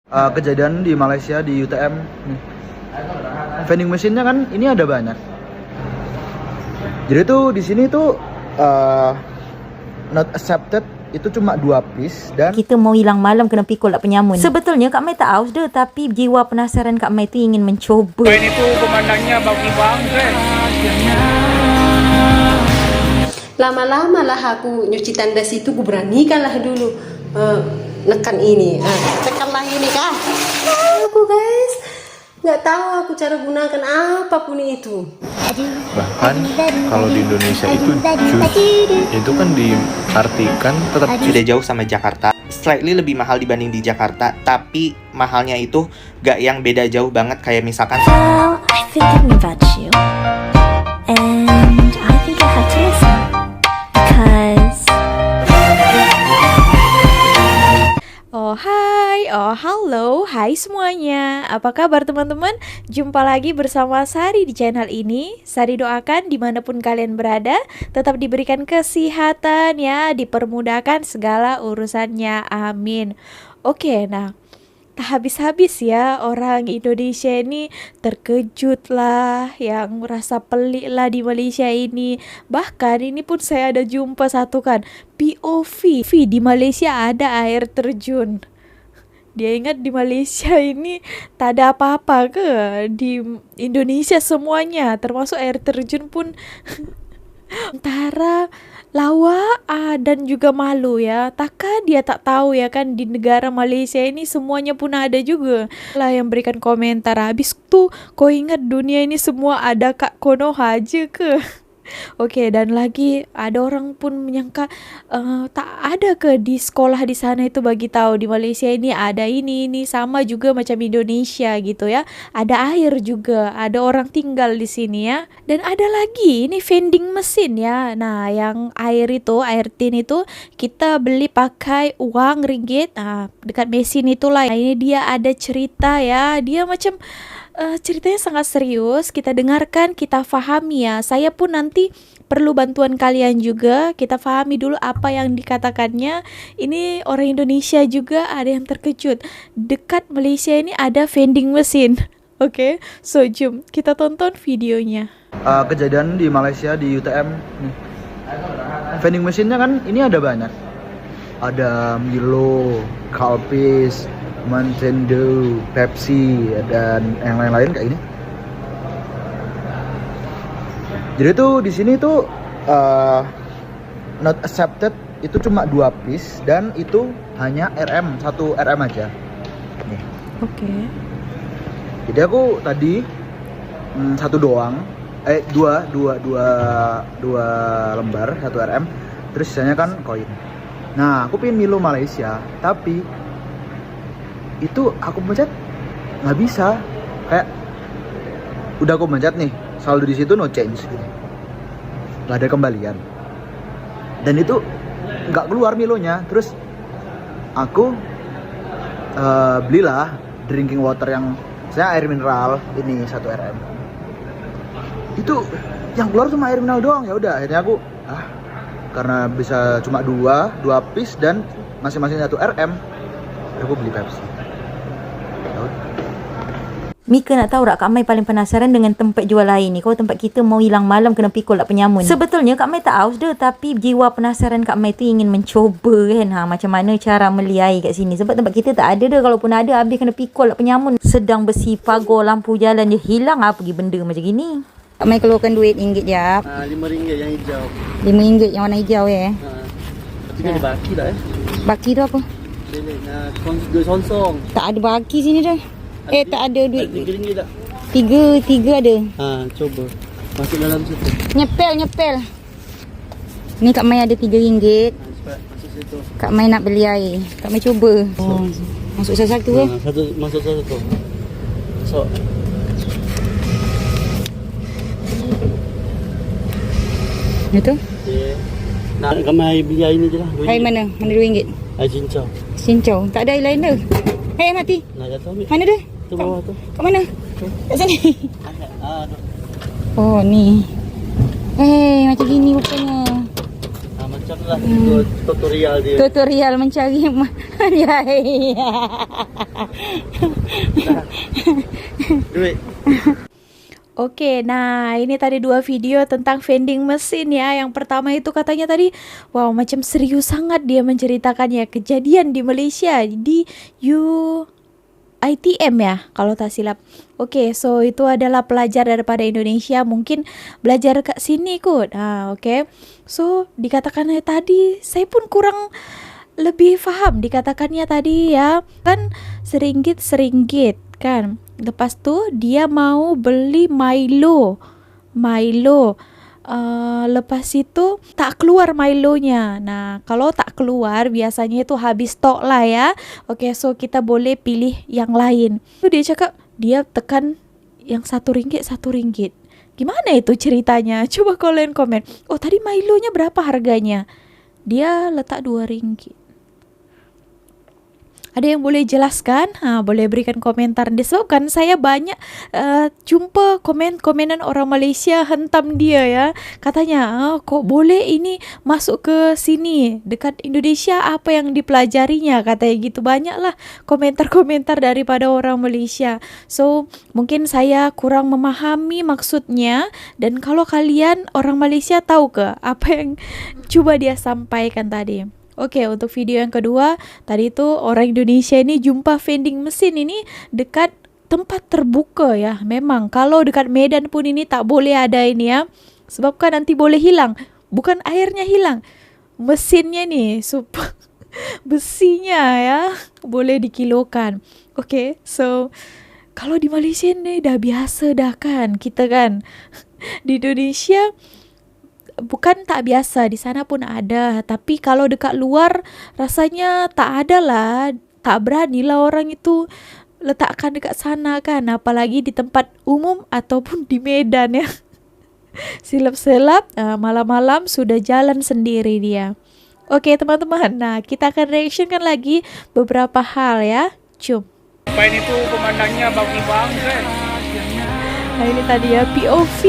Kejadian di Malaysia di UTM nih. Vending mesinnya kan ini ada banyak. Jadi tuh di sini tuh not accepted itu cuma 2 piece dan kita mau hilang malam kena pikul tak penyamun. Sebetulnya Kak Mai tak aus dah, tapi jiwa penasaran Kak Mai tu ingin mencoba. Ini tuh pemandangannya bagi banget. Lama-lama lah aku nyuci tandas itu, ku beranikan lah dulu nekan ini, tekanlah ini kah. Aku guys, nggak tahu aku cara gunakan apapun itu. Bahkan kalau di Indonesia itu jus itu kan diartikan tetap tidak jauh sama Jakarta, slightly lebih mahal dibanding di Jakarta, tapi mahalnya itu gak yang beda jauh banget kayak misalkan Well, I think about you and I think I have to listen because Oh halo, hai semuanya. Apa kabar teman-teman? Jumpa lagi bersama Sari di channel ini. Sari doakan dimanapun kalian berada, tetap diberikan kesehatan ya, dipermudahkan segala urusannya, amin. Oke, nah tak habis-habis ya orang Indonesia ini terkejut lah, yang merasa pelik lah di Malaysia ini. Bahkan ini pun saya ada jumpa satu kan POV di Malaysia ada air terjun. Dia ingat di Malaysia ini tak ada apa-apa ke? Di Indonesia semuanya, termasuk air terjun pun antara lawa dan juga malu ya. Takkan dia tak tahu ya kan, di negara Malaysia ini semuanya pun ada juga lah yang berikan komentar. Habis tuh kau ingat dunia ini semua ada Kak Konoha aja ke? Oke, dan lagi ada orang pun menyangka tak ada ke di sekolah di sana itu bagi tahu di Malaysia ini ada ini sama juga macam Indonesia gitu ya. Ada air juga, ada orang tinggal di sini ya. Dan ada lagi ini vending mesin ya. Nah, yang air itu, air tin itu kita beli pakai uang ringgit. Nah, dekat mesin itulah. Nah, ini dia ada cerita ya. Dia macam ceritanya sangat serius, kita dengarkan, kita fahami ya. Saya pun nanti perlu bantuan kalian juga, kita fahami dulu apa yang dikatakannya. Ini orang Indonesia juga ada yang terkejut. Dekat Malaysia ini ada vending mesin. Oke, so jom kita tonton videonya. Kejadian di Malaysia di UTM nih. Vending mesinnya kan ini ada banyak. Ada Milo, Calpis, Nintendo, Pepsi, dan yang lain-lain kayak ini. Jadi tuh di sini tuh not accepted itu cuma 2 piece dan itu hanya satu RM aja. Nih. Oke. Jadi aku tadi satu doang, dua lembar 1 RM, terus sisanya kan koin. Nah, aku pengen Milo Malaysia, tapi itu aku pencet nggak bisa, kayak udah aku pencet nih saldo di situ no change gitu, nggak ada kembalian, dan itu nggak keluar Milonya. Terus aku belilah drinking water yang saya air mineral ini 1 RM, itu yang keluar cuma air mineral doang. Ya udah akhirnya aku karena bisa cuma 2 piece dan masing-masing 1 RM, aku beli Pepsi. Mika nak tahu tak, Kak Mai paling penasaran dengan tempat jual lain ni. Kalau tempat kita mau hilang malam kena pikul tak penyamun. Sebetulnya Kak Mai tak aus dah, tapi jiwa penasaran Kak Mai tu ingin mencoba kan. Macam mana cara meli air kat sini. Sebab tempat kita tak ada dah. Kalaupun ada, habis kena pikul tak penyamun. Sedang besi pagar, lampu jalan je hilang pergi benda macam gini. Kak Mai keluarkan duit RM1 jap. RM5 yang hijau. RM5 yang warna hijau Tapi ada baki tak Baki tu apa? Duit sonsong. Tak ada baki sini dah. Tak ada duit. RM3 tak? Tiga ada. Coba masuk dalam situ. Nyepel. Ni Kak Mai ada RM3. Masuk situ. Kak Mai nak beli air. Kak Mai cuba. Masuk satu Masuk satu. Masuk. Itu? Okay. Nak kami beli air ni je lah. Air mana? Mana RM2? Air cincau. Cincau. Tak ada air lain dah. Mati. Nak jatuh ambil. Mana dia? Tu bawah tu. Kat mana? Kat sini. Tu. Oh, ni. Macam gini rupanya. Macam carilah tutorial dia. Tutorial mencari ya, iya. Duit. Oke, nah ini tadi 2 video tentang vending mesin ya. Yang pertama itu katanya tadi, wow macam serius sangat dia menceritakannya. Kejadian di Malaysia, di UiTM ya, kalau tak silap. Oke, so itu adalah pelajar daripada Indonesia, mungkin belajar ke sini ikut. Oke. So, dikatakannya tadi, saya pun kurang lebih paham dikatakannya tadi ya. Kan seringgit kan. Lepas tu dia mau beli Milo. Lepas itu tak keluar Milonya. Nah, kalau tak keluar biasanya itu habis stok lah ya. Oke, so kita boleh pilih yang lain. Tu dia cakap dia tekan yang RM1. Gimana itu ceritanya? Coba kalian komen. Oh, tadi Milonya berapa harganya? Dia letak RM2. Ada yang boleh jelaskan? Boleh berikan komentar. Disebabkan saya banyak jumpa komenan orang Malaysia hentam dia ya. Katanya, kok boleh ini masuk ke sini dekat Indonesia, apa yang dipelajarinya? Katanya gitu. Banyaklah komentar-komentar daripada orang Malaysia. So, mungkin saya kurang memahami maksudnya. Dan kalau kalian orang Malaysia tahu ke apa yang coba dia sampaikan tadi? Oke, untuk video yang kedua, tadi itu orang Indonesia ini jumpa vending mesin ini dekat tempat terbuka ya. Memang kalau dekat Medan pun ini tak boleh ada ini ya. Sebab kan nanti boleh hilang. Bukan airnya hilang, mesinnya nih, besinya ya, boleh dikilokan. Oke, so kalau di Malaysia ini dah biasa dah kan kita kan. Di Indonesia bukan tak biasa, di sana pun ada. Tapi kalau dekat luar rasanya tak ada lah. Tak berani lah orang itu letakkan dekat sana kan. Apalagi di tempat umum ataupun di Medan ya. Silap-silap malam-malam sudah jalan sendiri dia. Oke teman-teman, nah kita akan reactionkan lagi beberapa hal ya. Jom. Main itu pemandangannya bagus banget. Nah ini tadi ya POV.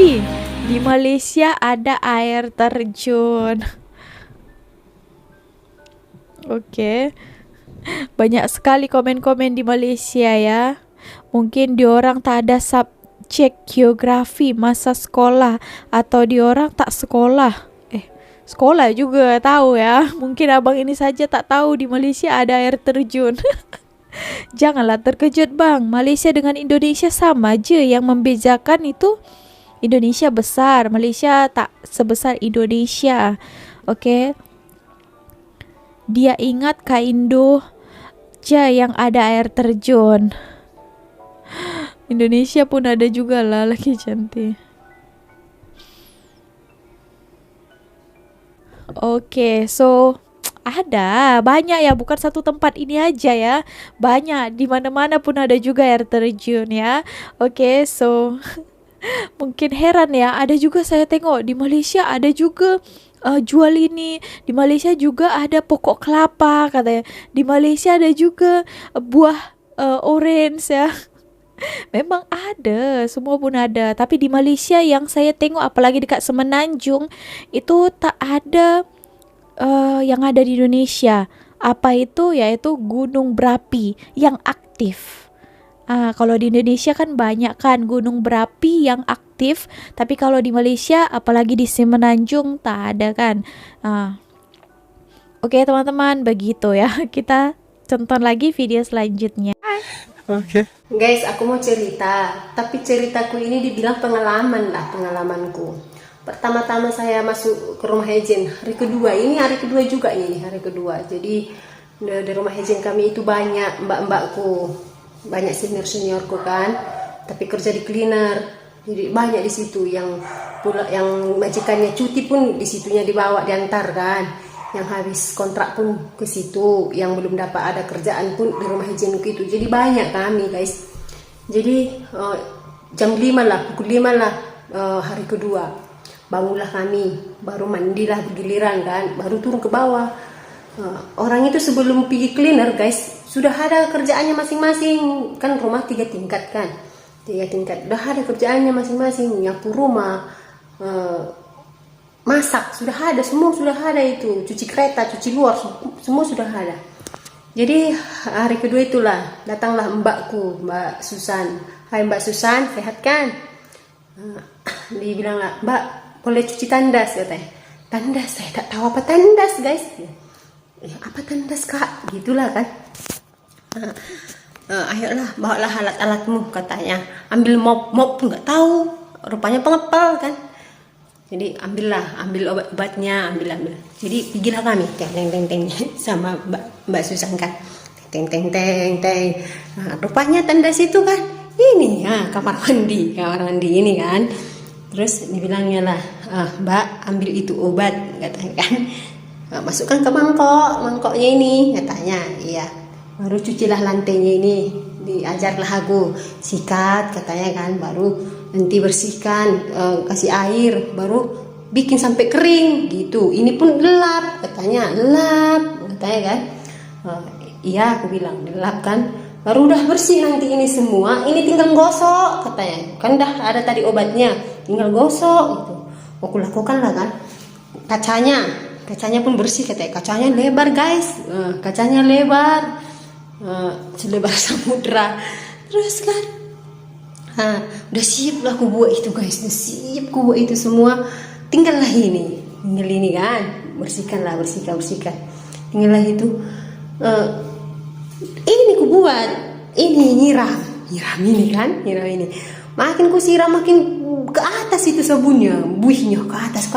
Di Malaysia ada air terjun. Oke. Banyak sekali komen-komen di Malaysia ya. Mungkin diorang tak ada subjek geografi masa sekolah, atau diorang tak sekolah. Sekolah juga tahu ya. Mungkin abang ini saja tak tahu di Malaysia ada air terjun. Janganlah terkejut bang. Malaysia dengan Indonesia sama je. Yang membezakan itu Indonesia besar, Malaysia tak sebesar Indonesia. Oke. Dia ingat Kak Indo je yang ada air terjun. Indonesia pun ada juga lah, lagi cantik. Oke, so ada banyak ya, bukan satu tempat ini aja ya. Banyak, di mana-mana pun ada juga air terjun ya. Oke, so mungkin heran ya, ada juga saya tengok di Malaysia ada juga jual ini. Di Malaysia juga ada pokok kelapa katanya. Di Malaysia ada juga buah orange ya. Memang ada, semua pun ada. Tapi di Malaysia yang saya tengok, apalagi dekat Semenanjung, itu tak ada yang ada di Indonesia. Apa itu? Yaitu gunung berapi yang aktif. Kalau di Indonesia kan banyak kan gunung berapi yang aktif, tapi kalau di Malaysia apalagi di Semenanjung tak ada kan. Oke teman-teman, begitu ya. Kita tonton lagi video selanjutnya. Oke. Guys, aku mau cerita, tapi ceritaku ini dibilang pengalamanku. Pertama-tama saya masuk ke rumah Ejen hari kedua, ini hari kedua juga ini, hari kedua. Jadi di rumah Ejen kami itu banyak mbak-mbakku, banyak senior-seniorku kan, tapi kerja di cleaner. Jadi banyak di situ yang majikannya cuti pun di situnya dibawa diantar kan. Yang habis kontrak pun ke situ, yang belum dapat ada kerjaan pun di rumah Ejenku itu. Jadi banyak kami guys. Jadi jam 5 lah, pukul 5 lah hari kedua. Bangunlah kami, baru mandilah bergiliran kan, baru turun ke bawah. Orang itu sebelum pergi cleaner guys, sudah ada kerjaannya masing-masing. Kan rumah 3 tingkat kan, 3 tingkat. Udah ada kerjaannya masing-masing, nyapu rumah, masak sudah ada, semua sudah ada itu, cuci kereta, cuci luar, semua sudah ada. Jadi hari kedua itulah datanglah mbakku, Mbak Susan. Hai Mbak Susan, sehat kan? Dia bilang lah, Mbak boleh cuci tandas katanya. Tandas, saya tak tahu apa tandas guys. Apa tandas kak? Gitulah kan. Ayolah bawalah alat-alatmu katanya. Ambil mop pun nggak tahu, rupanya pengepel kan. Jadi ambil obat-obatnya, ambil. Jadi pergilah kami, teng sama Mbak Susan kan, teng. Nah, rupanya tandas itu kan ini ya kamar mandi ini kan. Terus dibilangnya lah, Mbak ambil itu obat katanya kan. Masukkan ke mangkoknya ini katanya. Iya. Baru cucilah lantainya ini, diajarlah aku sikat katanya kan, baru nanti bersihkan, kasih air, baru bikin sampai kering gitu. Ini pun lap katanya kan. Iya aku bilang dilap kan, baru udah bersih nanti ini semua, ini tinggal gosok katanya, kan dah ada tadi obatnya, tinggal gosok gitu. Aku lakukan lah kan, kacanya pun bersih katanya, kacanya lebar guys, kacanya lebar, selebar samudra. Terus kan udah siap lah aku buat itu guys, udah siap aku buat itu semua, tinggal ini kan, bersihkan tinggallah itu. Ini ku buat, ini nyiram ini kan, nyiram ini. Makin ku siram makin ke atas itu sabunnya, buihnya ke atas.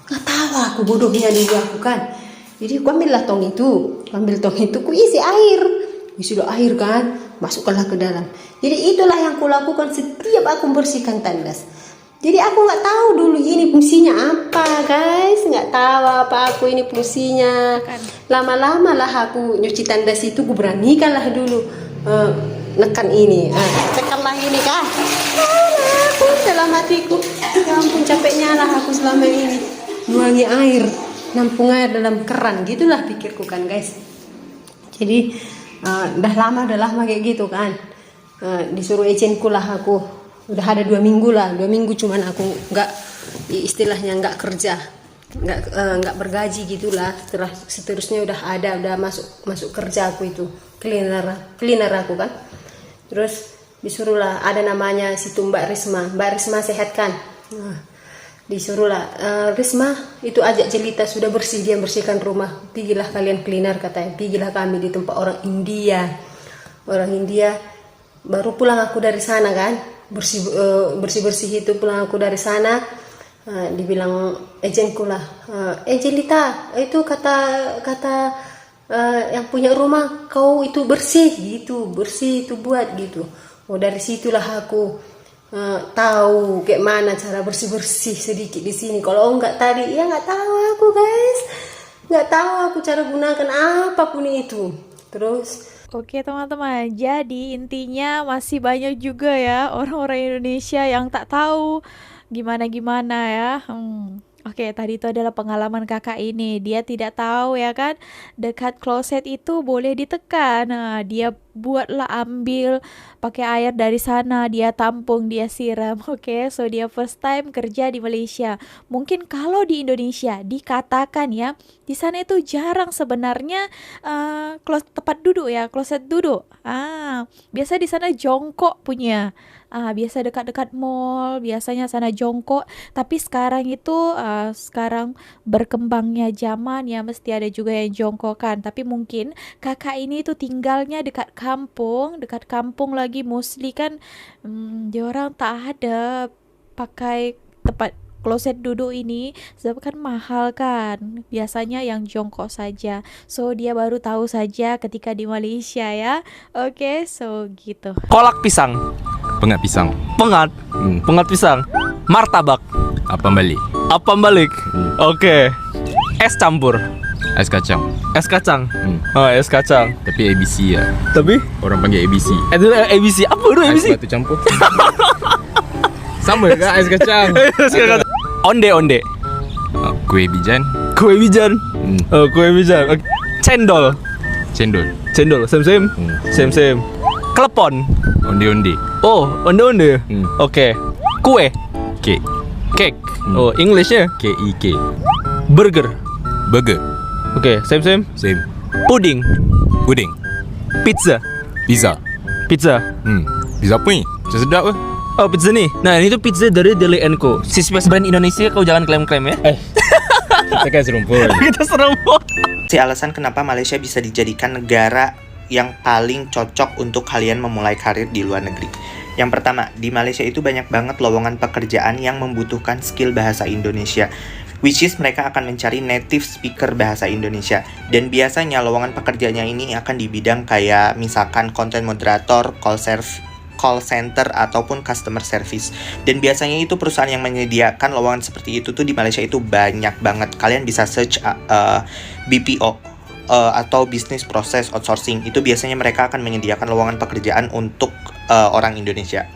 Nggak tahu aku bodohnya dulu aku kan. Jadi ku ambil tong itu, ku isi air kan, masukkanlah ke dalam. Jadi itulah yang ku lakukan setiap aku bersihkan tandas. Jadi aku nggak tahu dulu ini fungsinya apa guys, nggak tahu apa aku ini fungsinya. Lama-lama lah aku nyuci tandas itu, ku beranikan lah dulu nekan ini, tekanlah ini kan. Aku dalam hatiku, ya ampun capeknya lah aku selama ini nuangi air, nampung air dalam keran, gitulah pikirku kan guys. Jadi udah lama kayak gitu kan. Disuruh agentku lah aku. Udah ada 2 minggu cuman aku istilahnya nggak kerja, nggak bergaji gitulah. Seterusnya udah masuk kerja aku itu, cleaner aku kan. Terus disuruhlah, ada namanya situ Mbak Risma sehat kan. Disuruhlah, Risma itu ajak Jelita sudah bersih, dia bersihkan rumah, pergilah kalian cleaner katanya, pergilah kami di tempat orang India. Baru pulang aku dari sana kan, bersih itu pulang aku dari sana. Dibilang agentku lah, Jelita itu kata yang punya rumah kau itu bersih itu buat gitu. Dari situlah aku tahu kayak mana cara bersih sedikit di sini. Kalau enggak tadi ya nggak tahu aku guys, nggak tahu aku cara gunakan apapun itu. Terus Oke teman-teman, jadi intinya masih banyak juga ya orang-orang Indonesia yang tak tahu gimana-gimana ya. Oke, tadi itu adalah pengalaman kakak ini. Dia tidak tahu ya kan, dekat kloset itu boleh ditekan. Nah, dia buatlah, ambil pakai air dari sana, dia tampung, dia siram. Oke, so dia first time kerja di Malaysia. Mungkin kalau di Indonesia dikatakan ya, di sana itu jarang sebenarnya tempat duduk ya, kloset duduk. Biasa di sana jongkok punya. Biasa dekat-dekat mall, biasanya sana jongkok. Tapi sekarang itu sekarang berkembangnya zaman ya, mesti ada juga yang jongkokan. Tapi mungkin kakak ini tuh tinggalnya dekat kampung lagi, mostly kan diorang tak ada pakai tempat kloset duduk ini, sebab kan mahal kan, biasanya yang jongkok saja. So dia baru tahu saja ketika di Malaysia ya. Oke, so gitu. Kolak pisang. Pengat pisang. Pengat pisang. Martabak. Apam balik. Oke. Es campur. Es kacang. Es kacang. Es kacang. Tapi ABC ya. Tapi orang panggil ABC. Itu ABC. Apa itu ABC? Es batu campur. Sama ke es kacang. Onde. Kue bijan. Kue bijan. Kue bijan. Cendol. Same. Klepon. Onde. Oh, onde. Oke. Kue. Kek. Cake. Oh, Englishnya? K-E-K. Burger. Burger. Okay, same. Same. Pudding. Pudding. Pizza. Pizza. Pizza. Pizza apa ni? Macam sedap ke? Oh, pizza ni. Nah, ini tuh pizza dari Deli & Co. Si spesies brand Indonesia, kau jangan klaim-klaim ya. Kita kan serumpun. Kita seremput. Si alasan kenapa Malaysia bisa dijadikan negara yang paling cocok untuk kalian memulai karir di luar negeri. Yang pertama, di Malaysia itu banyak banget lowongan pekerjaan yang membutuhkan skill bahasa Indonesia, which is mereka akan mencari native speaker bahasa Indonesia. Dan biasanya lowongan pekerjaannya ini akan di bidang kayak misalkan content moderator, call center, ataupun customer service. Dan biasanya itu perusahaan yang menyediakan lowongan seperti itu tuh di Malaysia itu banyak banget. Kalian bisa search BPO atau business process outsourcing. Itu biasanya mereka akan menyediakan lowongan pekerjaan untuk orang Indonesia.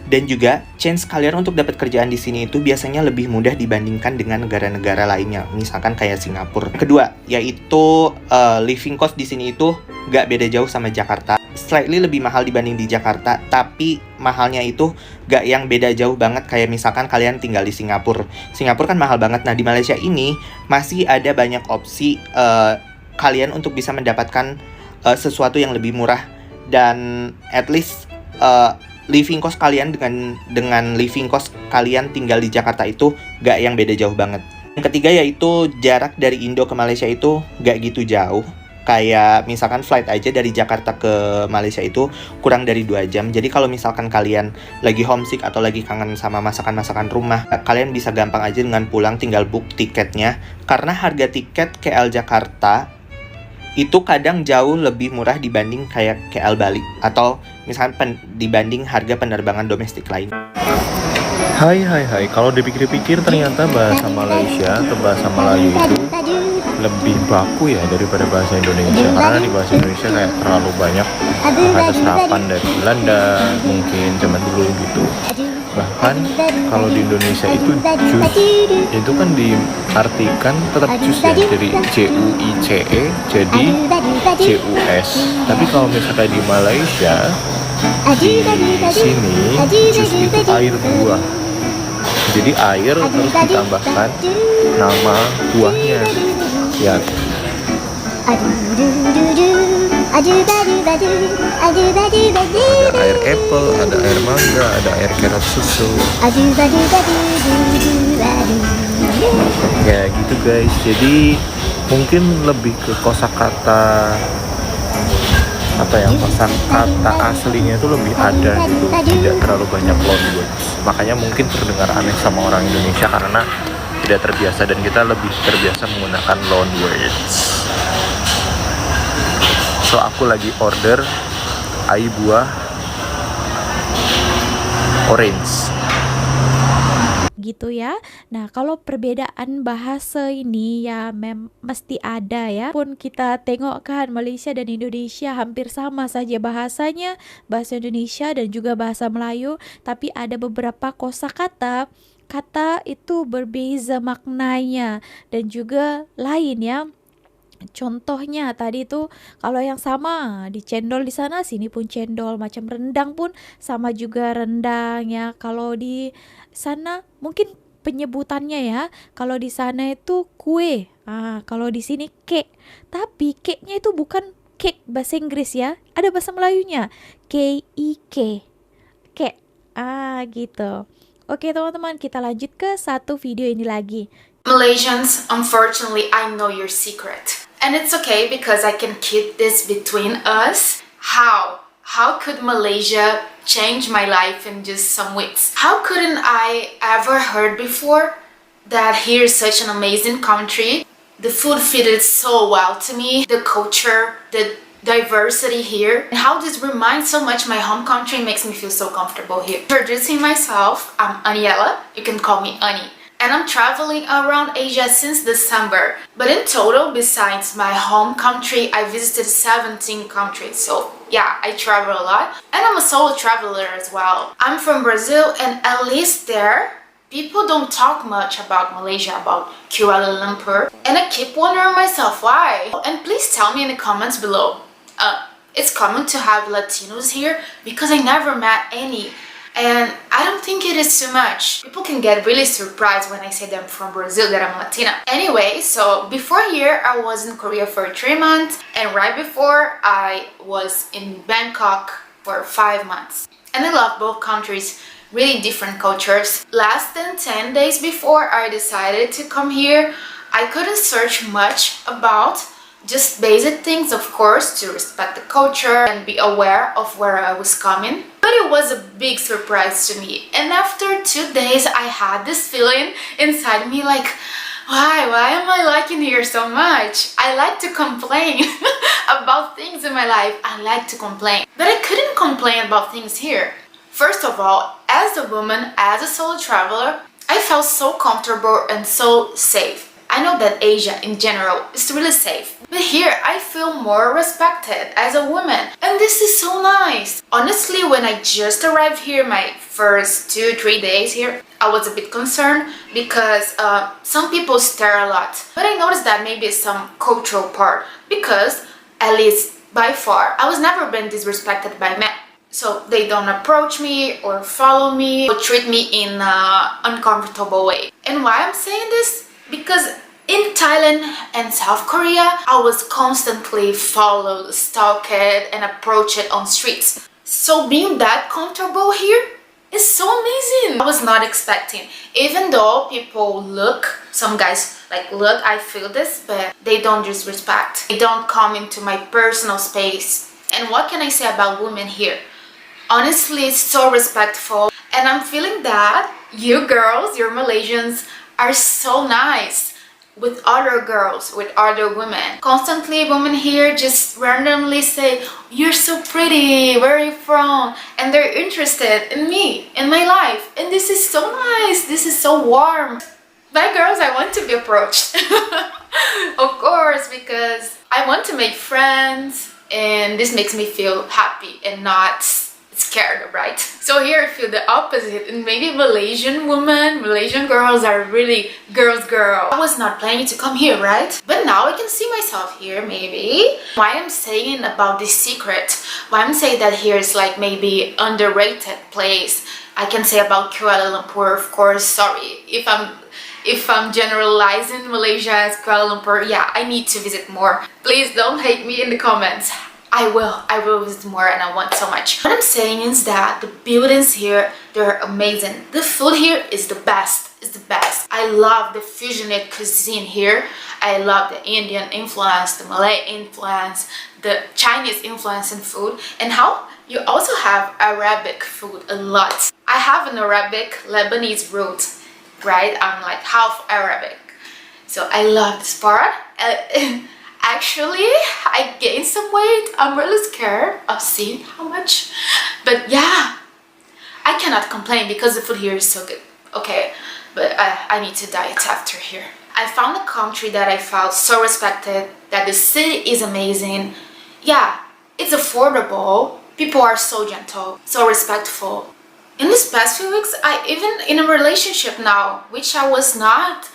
Dan juga chance kalian untuk dapat kerjaan di sini itu biasanya lebih mudah dibandingkan dengan negara-negara lainnya, misalkan kayak Singapura. Kedua, yaitu living cost di sini itu gak beda jauh sama Jakarta. Slightly lebih mahal dibanding di Jakarta, tapi mahalnya itu gak yang beda jauh banget kayak misalkan kalian tinggal di Singapura. Singapura kan mahal banget. Nah, di Malaysia ini masih ada banyak opsi kalian untuk bisa mendapatkan sesuatu yang lebih murah, dan at least living cost kalian dengan living cost kalian tinggal di Jakarta itu gak yang beda jauh banget. Yang ketiga yaitu jarak dari Indo ke Malaysia itu gak gitu jauh. Kayak misalkan flight aja dari Jakarta ke Malaysia itu kurang dari 2 jam. Jadi kalau misalkan kalian lagi homesick atau lagi kangen sama masakan-masakan rumah, kalian bisa gampang aja dengan pulang tinggal book tiketnya. Karena harga tiket KL Jakarta itu kadang jauh lebih murah dibanding kayak KL Bali, atau misalkan dibanding harga penerbangan domestik lain. Hai, kalau dipikir-pikir ternyata bahasa Malaysia atau bahasa Melayu itu lebih baku ya daripada bahasa Indonesia. Karena di bahasa Indonesia kayak terlalu banyak bahasa serapan dari Belanda, mungkin zaman dulu gitu. Bahkan kalau di Indonesia itu jus itu kan diartikan tetap jus ya, dari JUICE jadi JUS. Tapi kalau misalnya di Malaysia, di sini jus itu air buah. Jadi air terus ditambahkan nama buahnya. Ya. Ada air apple, ada air mangga, ada air carrot susu. Ya gitu guys. Jadi mungkin lebih ke kosakata kosakata aslinya itu lebih ada gitu, tidak terlalu banyak loan words. Makanya mungkin terdengar aneh sama orang Indonesia karena tidak terbiasa, dan kita lebih terbiasa menggunakan loan words. So aku lagi order air buah orange. Gitu ya. Nah, kalau perbedaan bahasa ini ya mesti ada ya. Pun kita tengok kan Malaysia dan Indonesia hampir sama saja bahasanya, bahasa Indonesia dan juga bahasa Melayu, tapi ada beberapa kosakata itu berbeza maknanya dan juga lain ya. Contohnya tadi itu kalau yang sama di cendol di sana, sini pun cendol. Macam rendang pun sama juga rendang ya. Kalau di sana mungkin penyebutannya ya, kalau di sana itu kue, kalau di sini cake. Tapi cake-nya itu bukan cake bahasa Inggris ya, ada bahasa Melayunya, K-E-K, cake. Gitu. Oke teman-teman, kita lanjut ke satu video ini lagi. Malaysians, unfortunately, I know your secret. And it's okay because I can keep this between us. How could Malaysia change my life in just some weeks? How couldn't I ever heard before that here is such an amazing country? The food fitted so well to me, the culture, the diversity here, and how this reminds so much my home country makes me feel so comfortable here. Introducing myself, I'm Aniela, you can call me Ani. And I'm traveling around Asia since December. But in total, besides my home country, I visited 17 countries. So yeah, I travel a lot. And I'm a solo traveler as well. I'm from Brazil, and at least there, people don't talk much about Malaysia, about Kuala Lumpur. And I keep wondering myself why. And please tell me in the comments below. It's common to have Latinos here because I never met any. And I don't think it is too much. People can get really surprised when I say that I'm from Brazil, that I'm Latina. Anyway, so before here, I was in Korea for 3 months, and right before, I was in Bangkok for 5 months. And I love both countries, really different cultures. Less than 10 days before I decided to come here, I couldn't search much about just basic things, of course, to respect the culture and be aware of where I was coming. But it was a big surprise to me. And after 2 days, I had this feeling inside me like, why am I liking here so much? I like to complain about things in my life. I like to complain. But I couldn't complain about things here. First of all, as a woman, as a solo traveler, I felt so comfortable and so safe. I know that Asia in general is really safe, but here I feel more respected as a woman, and this is so nice. Honestly, when I just arrived here, my first 2-3 days here, I was a bit concerned because some people stare a lot, but I noticed that maybe it's some cultural part because, at least by far, I was never been disrespected by men. So they don't approach me or follow me or treat me in an uncomfortable way. And why I'm saying this? Because in Thailand and South Korea, I was constantly followed, stalked, and approached on streets. So being that comfortable here is so amazing. I was not expecting. Even though people look, some guys like, look, I feel this, but they don't disrespect. They don't come into my personal space. And what can I say about women here? Honestly, it's so respectful. And I'm feeling that you girls, you Malaysians, are so nice with other girls, with other women. Constantly women here just randomly say, you're so pretty, where are you from? And they're interested in me, in my life. And this is so nice, this is so warm. Bye girls, I want to be approached. Of course, because I want to make friends, and this makes me feel happy and not scared, right? So here I feel the opposite, and maybe Malaysian women, Malaysian girls are really girl. I was not planning to come here, right? But now I can see myself here, maybe. Why I'm saying about this secret, why I'm saying that here is like maybe underrated place. I can say about Kuala Lumpur, of course. Sorry if I'm generalizing Malaysia as Kuala Lumpur. Yeah, I need to visit more. Please don't hate me in the comments. I will visit more, and I want so much. What I'm saying is that the buildings here, they're amazing. The food here is the best. It's the best. I love the fusionate cuisine here. I love the Indian influence, the Malay influence, the Chinese influence in food, and how you also have Arabic food a lot. I have an Arabic Lebanese root, right? I'm like half Arabic, so I love this part. Actually, I gained some weight. I'm really scared of seeing how much, but yeah, I cannot complain because the food here is so good. Okay, but I need to diet after here. I found a country that I felt so respected, that the city is amazing. Yeah, it's affordable. People are so gentle, so respectful. In these past few weeks, I even in a relationship now, which I was not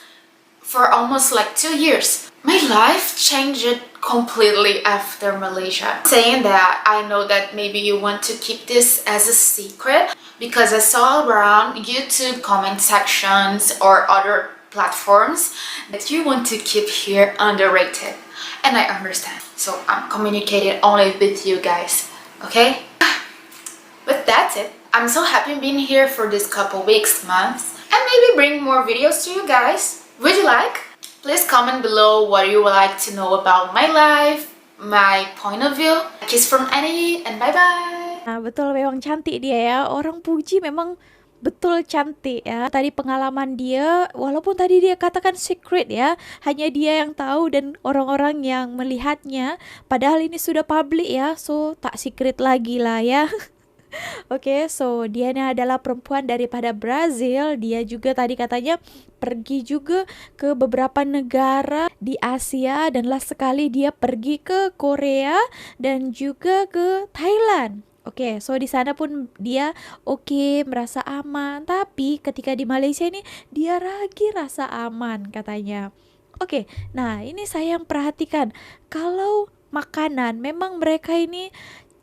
for almost like 2 years. My life changed completely after Malaysia. Saying that, I know that maybe you want to keep this as a secret because I saw around YouTube comment sections or other platforms that you want to keep here underrated. And I understand. So I'm communicating only with you guys, okay? But that's it. I'm so happy being here for this couple weeks, months, and maybe bring more videos to you guys. Would you like? Please comment below what you would like to know about my life, my point of view. A kiss from Annie, and bye-bye. Nah, betul, memang cantik dia ya. Orang puji memang betul cantik ya. Tadi pengalaman dia, walaupun tadi dia katakan secret ya, hanya dia yang tahu dan orang-orang yang melihatnya. Padahal ini sudah public ya, so tak secret lagi lah ya. Oke, so dia ini adalah perempuan daripada Brazil. Dia juga tadi katanya pergi juga ke beberapa negara di Asia, dan last sekali dia pergi ke Korea dan juga ke Thailand. Oke, so di sana pun dia merasa aman. Tapi ketika di Malaysia ini dia lagi rasa aman katanya. Oke, nah ini saya yang perhatikan. Kalau makanan memang mereka ini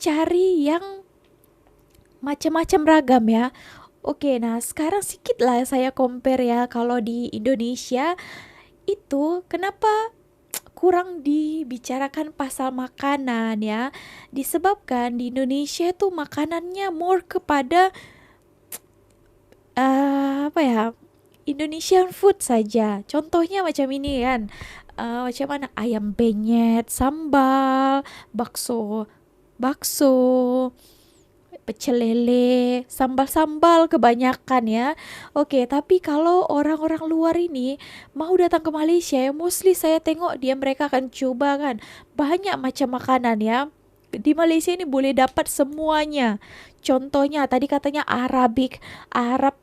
cari yang macam-macam ragam ya. Oke, nah sekarang sedikit lah saya compare ya, kalau di Indonesia itu kenapa kurang dibicarakan pasal makanan ya, disebabkan di Indonesia tuh makanannya more kepada apa ya, Indonesian food saja. Contohnya macam ini kan, macam mana ayam penyet, sambal, bakso, pecel lele, sambal-sambal kebanyakan ya. Oke, tapi kalau orang-orang luar ini mau datang ke Malaysia ya, mostly saya tengok mereka akan coba kan banyak macam makanan ya. Di Malaysia ini boleh dapat semuanya. Contohnya tadi katanya Arab,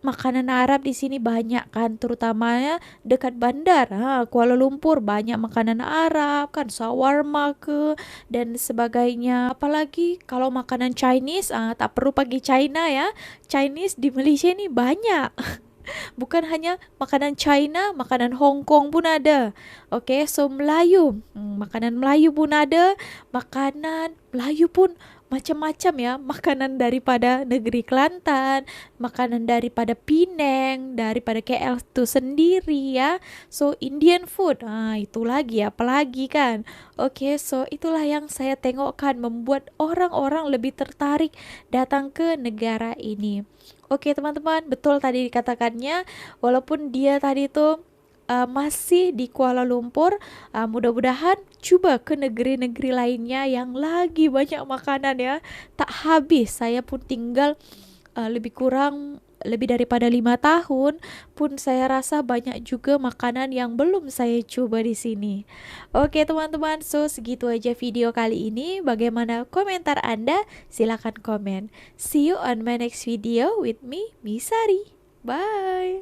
makanan Arab di sini banyak kan, terutamanya dekat bandar. Kuala Lumpur banyak makanan Arab kan, shawarma ke dan sebagainya. Apalagi kalau makanan Chinese, tak perlu pergi China ya. Chinese di Malaysia ini banyak. Bukan hanya makanan China, makanan Hong Kong pun ada. Oke, so Melayu, makanan Melayu pun ada. Makanan Melayu pun macam-macam ya. Makanan daripada negeri Kelantan, makanan daripada Penang, daripada KL itu sendiri ya. So Indian food, itu lagi apalagi kan. Oke, so itulah yang saya tengokkan membuat orang-orang lebih tertarik datang ke negara ini. Oke teman-teman, betul tadi dikatakannya, walaupun dia tadi tuh masih di Kuala Lumpur, mudah-mudahan coba ke negeri-negeri lainnya yang lagi banyak makanan ya. Tak habis, saya pun tinggal lebih daripada 5 tahun pun saya rasa banyak juga makanan yang belum saya coba di sini. Oke teman-teman, so segitu aja video kali ini. Bagaimana komentar Anda? Silakan komen. See you on my next video with me, Misari. Bye.